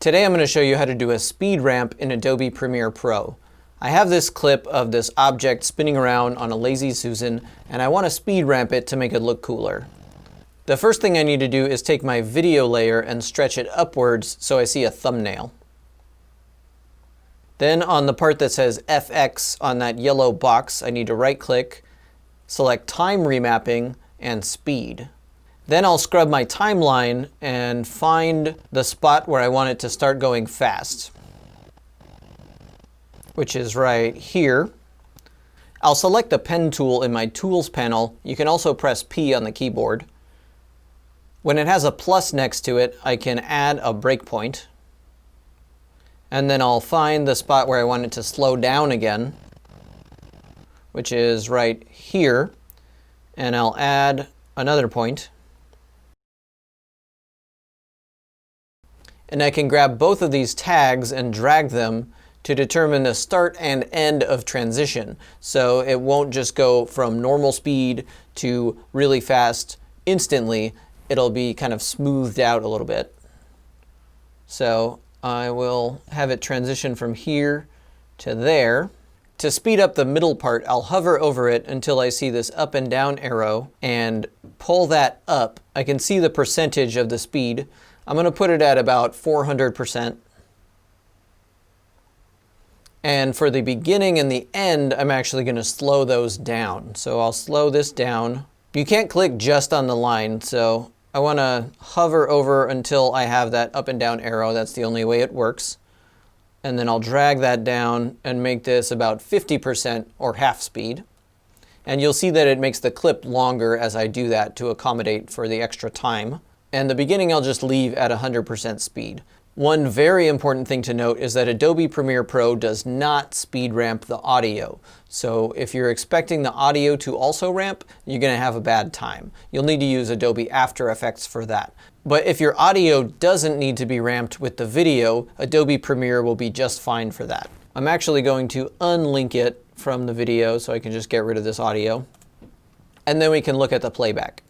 Today I'm going to show you how to do a speed ramp in Adobe Premiere Pro. I have this clip of this object spinning around on a Lazy Susan, and I want to speed ramp it to make it look cooler. The first thing I need to do is take my video layer and stretch it upwards so I see a thumbnail. Then on the part that says FX on that yellow box, I need to right click, select Time Remapping, and Speed. Then I'll scrub my timeline and find the spot where I want it to start going fast, which is right here. I'll select the pen tool in my Tools panel. You can also press P on the keyboard. When it has a plus next to it, I can add a breakpoint. And then I'll find the spot where I want it to slow down again, which is right here. And I'll add another point. And I can grab both of these tags and drag them to determine the start and end of transition. So it won't just go from normal speed to really fast instantly. It'll be kind of smoothed out a little bit. So I will have it transition from here to there. To speed up the middle part, I'll hover over it until I see this up and down arrow and pull that up. I can see the percentage of the speed. I'm going to put it at about 400%. And for the beginning and the end, I'm actually going to slow those down. So I'll slow this down. You can't click just on the line, so I want to hover over until I have that up and down arrow. That's the only way it works. And then I'll drag that down and make this about 50% or half speed. And you'll see that it makes the clip longer as I do that to accommodate for the extra time. And the beginning I'll just leave at 100% speed. One very important thing to note is that Adobe Premiere Pro does not speed ramp the audio. So if you're expecting the audio to also ramp, you're going to have a bad time. You'll need to use Adobe After Effects for that. But if your audio doesn't need to be ramped with the video, Adobe Premiere will be just fine for that. I'm actually going to unlink it from the video so I can just get rid of this audio. And then we can look at the playback.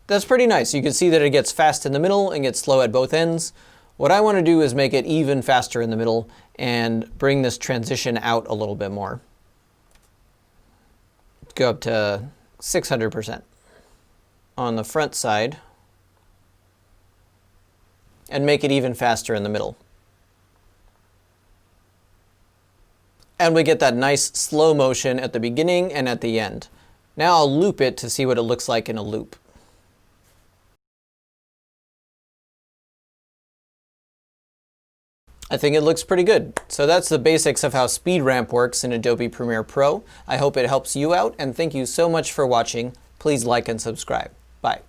That's pretty nice. You can see that it gets fast in the middle and gets slow at both ends. What I want to do is make it even faster in the middle and bring this transition out a little bit more. Go up to 600% on the front side and make it even faster in the middle. And we get that nice slow motion at the beginning and at the end. Now I'll loop it to see what it looks like in a loop. I think it looks pretty good. So that's the basics of how speed ramp works in Adobe Premiere Pro. I hope it helps you out, and thank you so much for watching. Please like and subscribe. Bye.